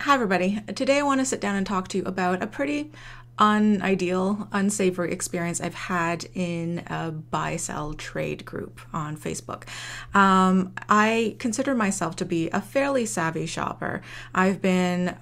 Hi everybody. Today I want to sit down and talk to you about a pretty unideal, unsavory experience I've had in a buy-sell trade group on Facebook. I consider myself to be a fairly savvy shopper. I've been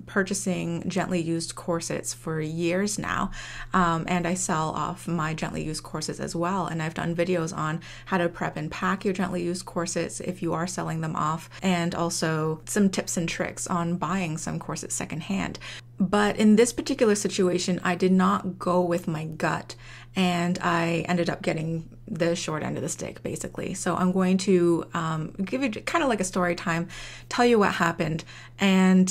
purchasing gently used corsets for years now, and I sell off my gently used corsets as well. And I've done videos on how to prep and pack your gently used corsets if you are selling them off, and also some tips and tricks on buying some corsets secondhand. But in this particular situation, I did not go with my gut, and I ended up getting the short end of the stick, basically. So I'm going to give you kind of like a story time, tell you what happened, and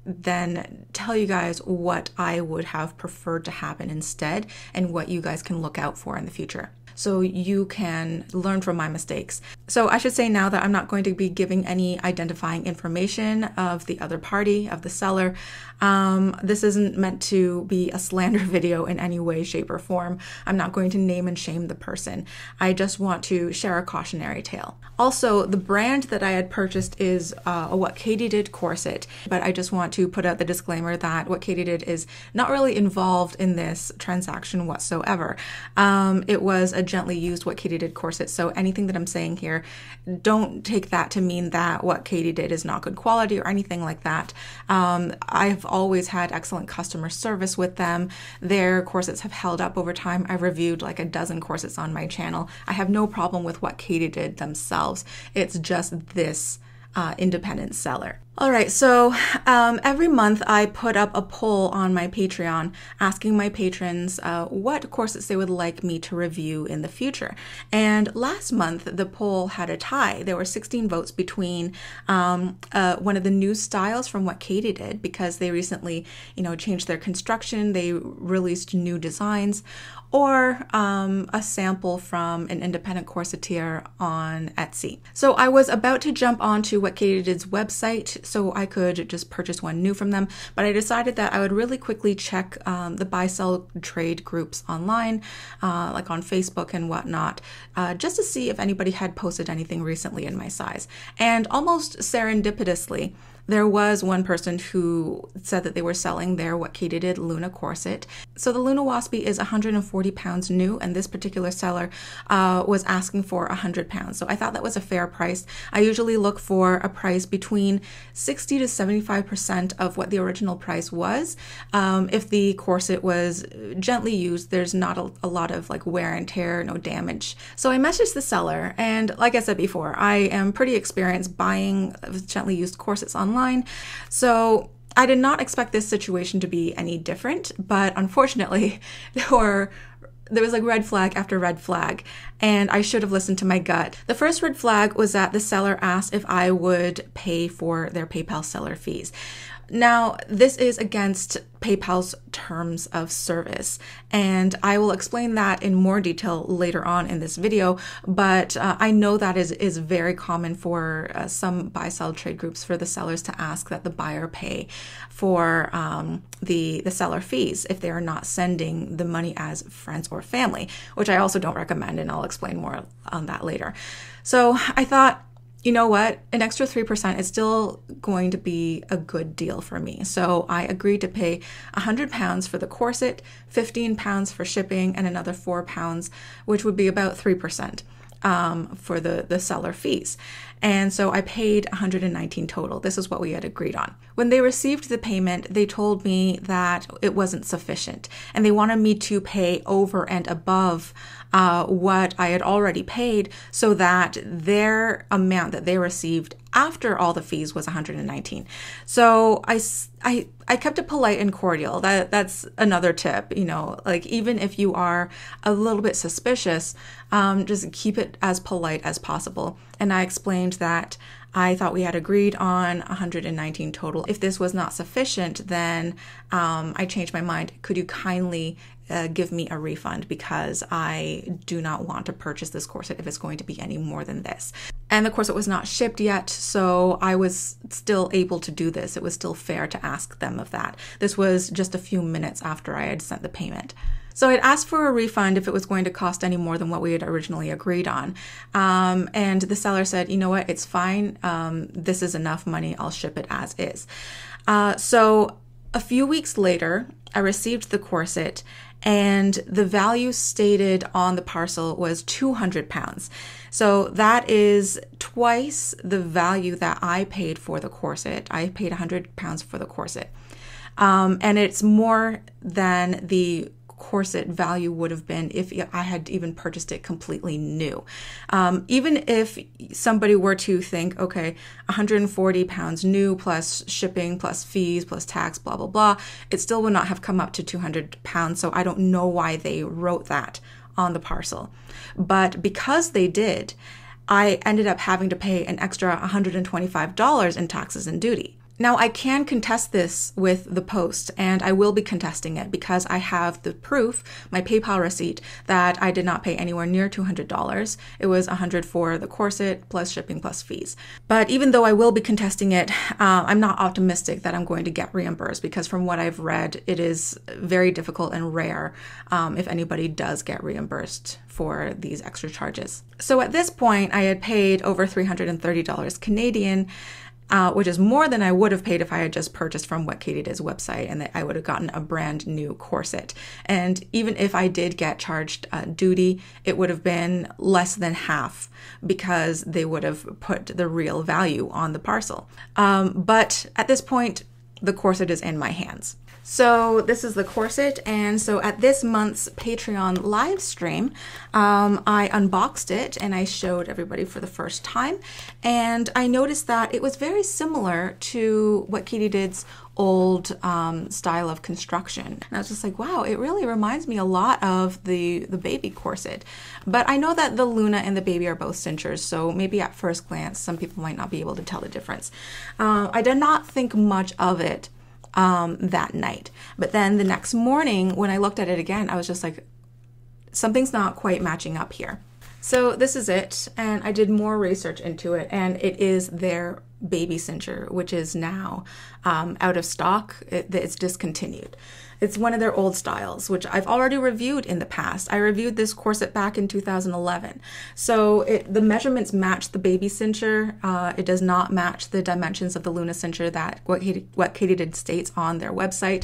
then tell you guys what I would have preferred to happen instead, and what you guys can look out for in the future, so you can learn from my mistakes. So I should say now that I'm not going to be giving any identifying information of the other party, of the seller. This isn't meant to be a slander video in any way, shape, or form. I'm not going to name and shame the person. I just want to share a cautionary tale. Also, the brand that I had purchased is a What Katie Did corset, but I just want to put out the disclaimer that What Katie Did is not really involved in this transaction whatsoever. It was a gently used What Katie Did corset, so anything that I'm saying here, don't take that to mean that What Katie Did is not good quality or anything like that. I've always had excellent customer service with them. Their corsets have held up over time. I've reviewed like a dozen corsets on my channel. I have no problem with What Katie Did themselves. It's just this independent seller. All right, so every month I put up a poll on my Patreon asking my patrons what corsets they would like me to review in the future. And last month the poll had a tie. There were 16 votes between one of the new styles from What Katie Did, because they recently, changed their construction. They released new designs, or a sample from an independent corsetier on Etsy. So I was about to jump onto What Katie Did's website so I could just purchase one new from them, but I decided that I would really quickly check the buy-sell trade groups online, like on Facebook and whatnot, just to see if anybody had posted anything recently in my size. And almost serendipitously, there was one person who said that they were selling their What Katie Did Luna corset. So the Luna Waspy is 140 pounds new, and this particular seller was asking for 100 pounds. So I thought that was a fair price. I usually look for a price between 60 to 75% of what the original price was. If the corset was gently used, there's not a lot of like wear and tear, no damage. So I messaged the seller, and like I said before, I am pretty experienced buying gently used corsets online. So I did not expect this situation to be any different, but unfortunately there was like red flag after red flag, and I should have listened to my gut. The first red flag was that the seller asked if I would pay for their PayPal seller fees. Now, this is against PayPal's terms of service, and I will explain that in more detail later on in this video, but I know that is very common for some buy-sell trade groups, for the sellers to ask that the buyer pay for the seller fees if they are not sending the money as friends or family, which I also don't recommend, and I'll explain more on that later. So I thought, you know what, an extra 3% is still going to be a good deal for me. So I agreed to pay 100 pounds for the corset, 15 pounds for shipping, and another 4 pounds, which would be about 3%. For the seller fees. And so I paid 119 total. This is what we had agreed on. When they received the payment, they told me that it wasn't sufficient, and they wanted me to pay over and above what I had already paid, so that their amount that they received after all the fees was 119. So I kept it polite and cordial. That's another tip, like even if you are a little bit suspicious, just keep it as polite as possible. And I explained that I thought we had agreed on 119 total. If this was not sufficient, then I changed my mind. Could you kindly give me a refund, because I do not want to purchase this corset if it's going to be any more than this. And the corset was not shipped yet, so I was still able to do this. It was still fair to ask them of that. This was just a few minutes after I had sent the payment. So I'd asked for a refund if it was going to cost any more than what we had originally agreed on. And the seller said, you know what, it's fine. This is enough money. I'll ship it as is. So a few weeks later, I received the corset, and the value stated on the parcel was 200 pounds. So that is twice the value that I paid for the corset. I paid 100 pounds for the corset. And it's more than the corset value would have been if I had even purchased it completely new. Even if somebody were to think, okay, 140 pounds new plus shipping plus fees plus tax, blah, blah, blah, it still would not have come up to 200 pounds. So I don't know why they wrote that on the parcel. But because they did, I ended up having to pay an extra $125 in taxes and duty. Now, I can contest this with the post, and I will be contesting it because I have the proof, my PayPal receipt, that I did not pay anywhere near $200. It was $100 for the corset plus shipping plus fees. But even though I will be contesting it, I'm not optimistic that I'm going to get reimbursed because from what I've read, it is very difficult and rare if anybody does get reimbursed for these extra charges. So at this point, I had paid over $330 Canadian, which is more than I would have paid if I had just purchased from What Katie Did's website and that I would have gotten a brand new corset. And even if I did get charged duty, it would have been less than half because they would have put the real value on the parcel. But at this point, the corset is in my hands. So this is the corset, and so at this month's Patreon live stream, I unboxed it and I showed everybody for the first time, and I noticed that it was very similar to What Katie Did's old style of construction. And I was just like, wow, it really reminds me a lot of the baby corset. But I know that the Luna and the baby are both cinchers, so maybe at first glance, some people might not be able to tell the difference. I did not think much of it that night. But then the next morning when I looked at it again, I was just like, something's not quite matching up here. So this is it, and I did more research into it, and it is their baby cincher, which is now out of stock. It's discontinued. It's one of their old styles, which I've already reviewed in the past. I reviewed this corset back in 2011. So the measurements match the baby cincher. It does not match the dimensions of the Luna cincher that What Katie Did states on their website.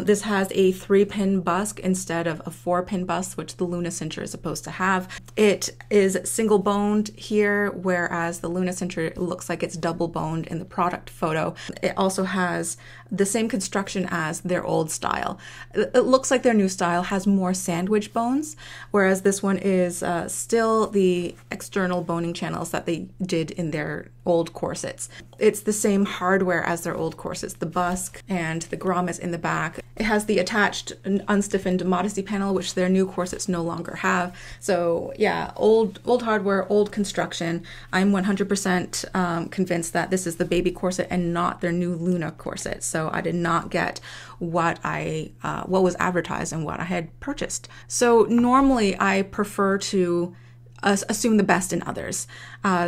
This has a 3-pin busk instead of a 4-pin busk, which the Luna cincher is supposed to have. It is single boned here, whereas the Luna cincher looks like it's double boned in the product photo. It also has the same construction as their old style. It looks like their new style has more sandwich bones, whereas this one is still the external boning channels that they did in their old corsets. It's the same hardware as their old corsets, the busk and the grommets in the back. It has the attached unstiffened modesty panel, which their new corsets no longer have. So yeah, old hardware, old construction. I'm 100% convinced that this is the baby corset and not their new Luna corset. So I did not get what was advertised and what I had purchased. So normally I prefer to assume the best in others.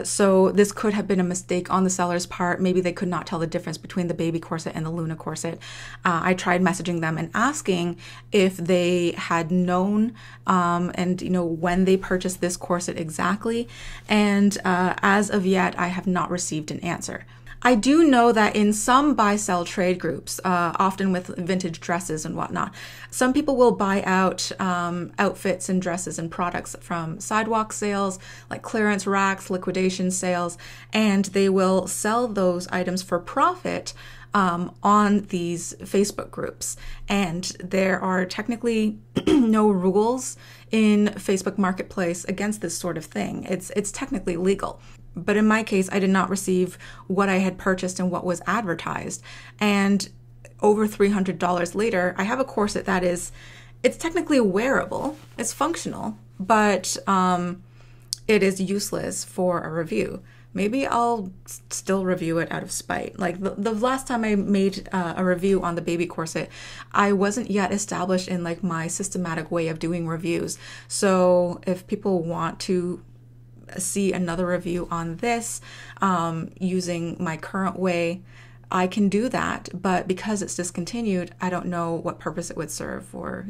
So this could have been a mistake on the seller's part. Maybe they could not tell the difference between the baby corset and the Luna corset. I tried messaging them and asking if they had known and when they purchased this corset exactly. And as of yet, I have not received an answer. I do know that in some buy-sell trade groups, often with vintage dresses and whatnot, some people will buy out outfits and dresses and products from sidewalk sales, like clearance racks, liquidation sales, and they will sell those items for profit on these Facebook groups. And there are technically no rules in Facebook Marketplace against this sort of thing. It's technically legal. But in my case, I did not receive what I had purchased and what was advertised. And over $300 later, I have a corset that it's technically wearable, it's functional, but it is useless for a review. Maybe I'll still review it out of spite. Like the last time I made a review on the baby corset, I wasn't yet established in like my systematic way of doing reviews. So if people want to see another review on this using my current way, I can do that. But because it's discontinued, I don't know what purpose it would serve, or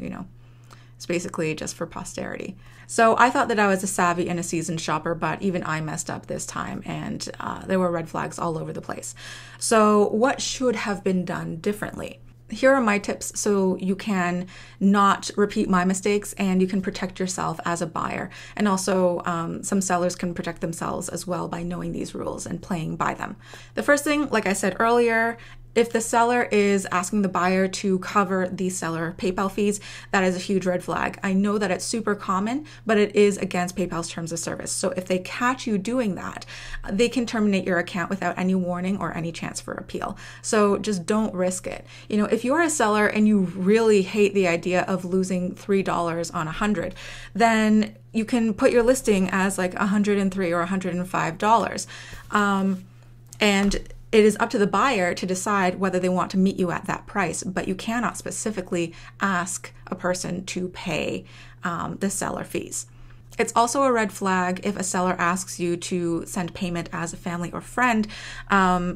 It's basically just for posterity. So I thought that I was a savvy and a seasoned shopper, but even I messed up this time, and there were red flags all over the place. So what should have been done differently? Here are my tips so you can not repeat my mistakes and you can protect yourself as a buyer. And also some sellers can protect themselves as well by knowing these rules and playing by them. The first thing, like I said earlier, if the seller is asking the buyer to cover the seller PayPal fees, that is a huge red flag. I know that it's super common, but it is against PayPal's terms of service. So if they catch you doing that, they can terminate your account without any warning or any chance for appeal. So just don't risk it. You know, if you're a seller and you really hate the idea of losing $3 on 100, then you can put your listing as like $103 or $105. And it is up to the buyer to decide whether they want to meet you at that price, but you cannot specifically ask a person to pay the seller fees. It's also a red flag if a seller asks you to send payment as a family or friend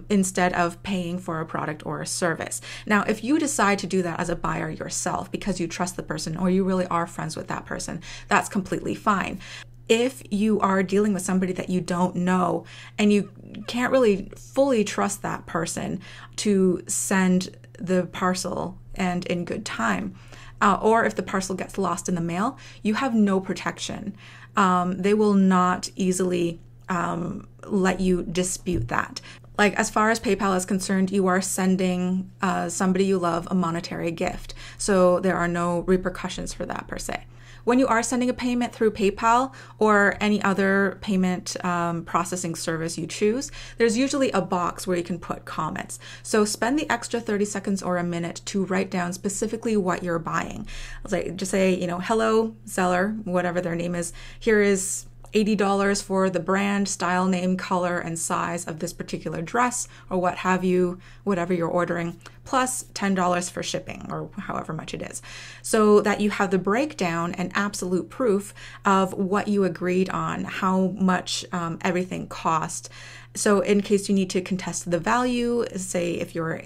instead of paying for a product or a service. Now, if you decide to do that as a buyer yourself because you trust the person or you really are friends with that person, that's completely fine. If you are dealing with somebody that you don't know and you can't really fully trust that person to send the parcel and in good time, or if the parcel gets lost in the mail, you have no protection. They will not easily let you dispute that. Like, as far as PayPal is concerned, you are sending somebody you love a monetary gift. So there are no repercussions for that per se. When you are sending a payment through PayPal or any other payment processing service you choose, there's usually a box where you can put comments. So spend the extra 30 seconds or a minute to write down specifically what you're buying. Like, just say, you know, hello, seller, whatever their name is. Here is $80 for the brand, style, name, color, and size of this particular dress or what have you, whatever you're ordering, plus $10 for shipping or however much it is. So that you have the breakdown and absolute proof of what you agreed on, how much everything cost. So in case you need to contest the value, say if you're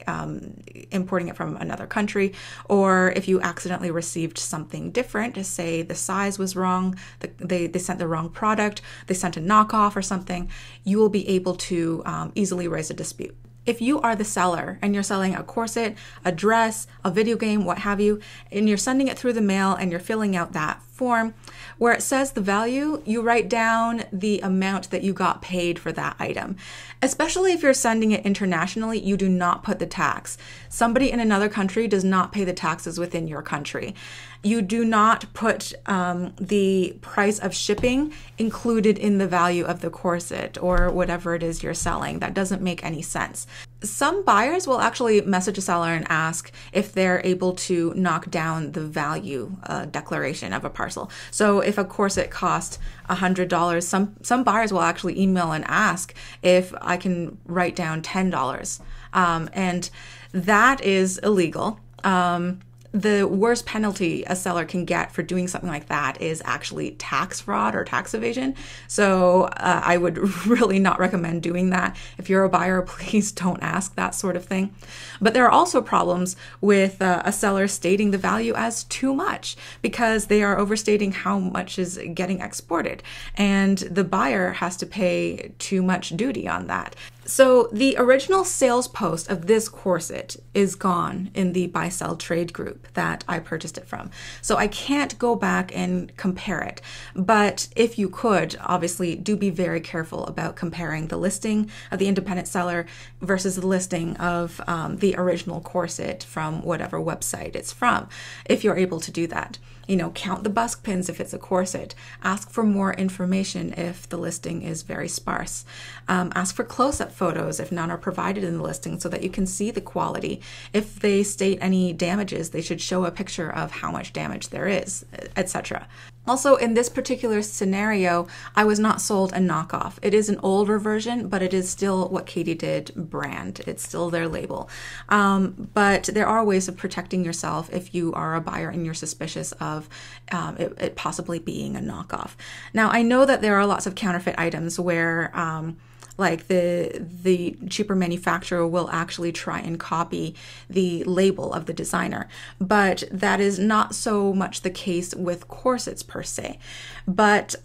importing it from another country, or if you accidentally received something different, to say the size was wrong, they sent the wrong product, they sent a knockoff or something, you will be able to easily raise a dispute. If you are the seller and you're selling a corset, a dress, a video game, what have you, and you're sending it through the mail and you're filling out that form, where it says the value, you write down the amount that you got paid for that item. Especially if you're sending it internationally, you do not put the tax. Somebody in another country does not pay the taxes within your country. You do not put the price of shipping included in the value of the corset or whatever it is you're selling. That doesn't make any sense. Some buyers will actually message a seller and ask if they're able to knock down the value declaration of a parcel. So if a corset cost $100, some buyers will actually email and ask if I can write down $10. And that is illegal. The worst penalty a seller can get for doing something like that is actually tax fraud or tax evasion. So I would really not recommend doing that. If you're a buyer, please don't ask that sort of thing. But there are also problems with a seller stating the value as too much because they are overstating how much is getting exported. And the buyer has to pay too much duty on that. So the original sales post of this corset is gone in the buy-sell trade group that I purchased it from. So I can't go back and compare it. But if you could, obviously, do be very careful about comparing the listing of the independent seller versus the listing of the original corset from whatever website it's from, if you're able to do that. You know, count the busk pins if it's a corset. Ask for more information if the listing is very sparse. Ask for close-up photos if none are provided in the listing so that you can see the quality. If they state any damages, they should show a picture of how much damage there is, etc. Also, in this particular scenario, I was not sold a knockoff. It is an older version, but it is still what Katie did brand. It's still their label. But there are ways of protecting yourself if you are a buyer and you're suspicious of it possibly being a knockoff. Now, I know that there are lots of counterfeit items where like the cheaper manufacturer will actually try and copy the label of the designer. But that is not so much the case with corsets per se. But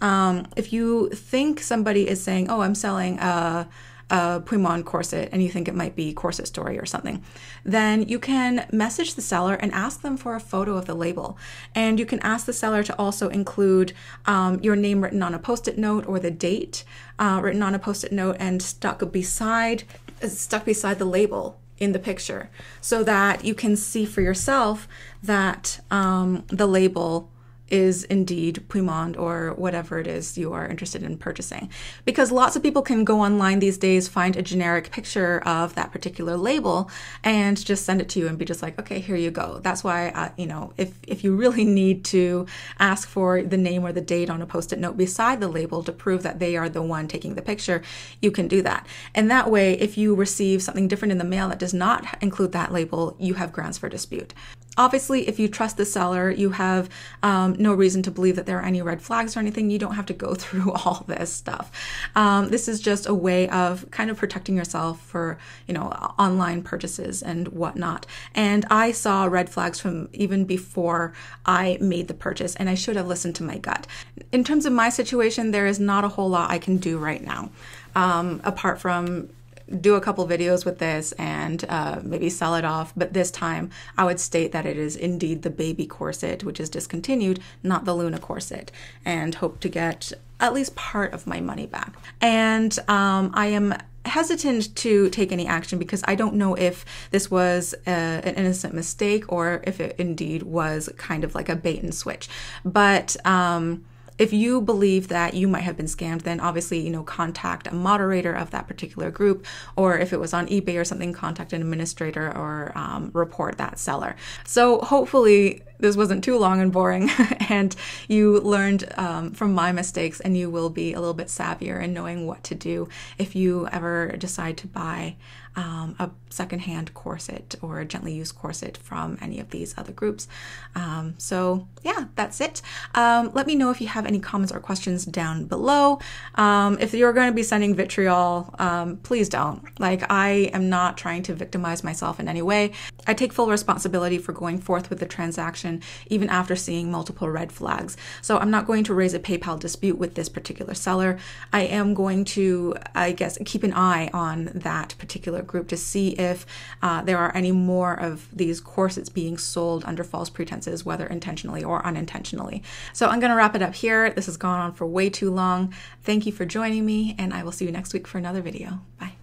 if you think somebody is saying, oh, I'm selling a Puimon corset, and you think it might be Corset Story or something, then you can message the seller and ask them for a photo of the label. And you can ask the seller to also include your name written on a Post-it note, or the date written on a Post-it note and stuck beside the label in the picture, so that you can see for yourself that the label is indeed Puimon or whatever it is you are interested in purchasing. Because lots of people can go online these days, find a generic picture of that particular label and just send it to you and be just like, okay, here you go. That's why, you know, if you really need to ask for the name or the date on a Post-it note beside the label to prove that they are the one taking the picture, you can do that. And that way, if you receive something different in the mail that does not include that label, you have grounds for dispute. Obviously, if you trust the seller, you have no reason to believe that there are any red flags or anything. You don't have to go through all this stuff. This is just a way of kind of protecting yourself for, you know, online purchases and whatnot. And I saw red flags from even before I made the purchase, and I should have listened to my gut. In terms of my situation, there is not a whole lot I can do right now, apart from do a couple videos with this and maybe sell it off. But this time I would state that it is indeed the baby corset, which is discontinued, not the Luna corset, and hope to get at least part of my money back. And I am hesitant to take any action because I don't know if this was an innocent mistake or if it indeed was kind of like a bait and switch. But if you believe that you might have been scammed, then obviously, you know, contact a moderator of that particular group, or if it was on eBay or something, contact an administrator or report that seller. So hopefully this wasn't too long and boring and you learned from my mistakes, and you will be a little bit savvier in knowing what to do if you ever decide to buy a secondhand corset or a gently used corset from any of these other groups. So yeah, that's it. Let me know if you have any comments or questions down below. If you're going to be sending vitriol, please don't. Like, I am not trying to victimize myself in any way. I take full responsibility for going forth with the transaction, even after seeing multiple red flags. So I'm not going to raise a PayPal dispute with this particular seller. I am going to, I guess, keep an eye on that particular group to see if there are any more of these corsets being sold under false pretenses, whether intentionally or unintentionally. So I'm going to wrap it up here. This has gone on for way too long. Thank you for joining me, and I will see you next week for another video. Bye.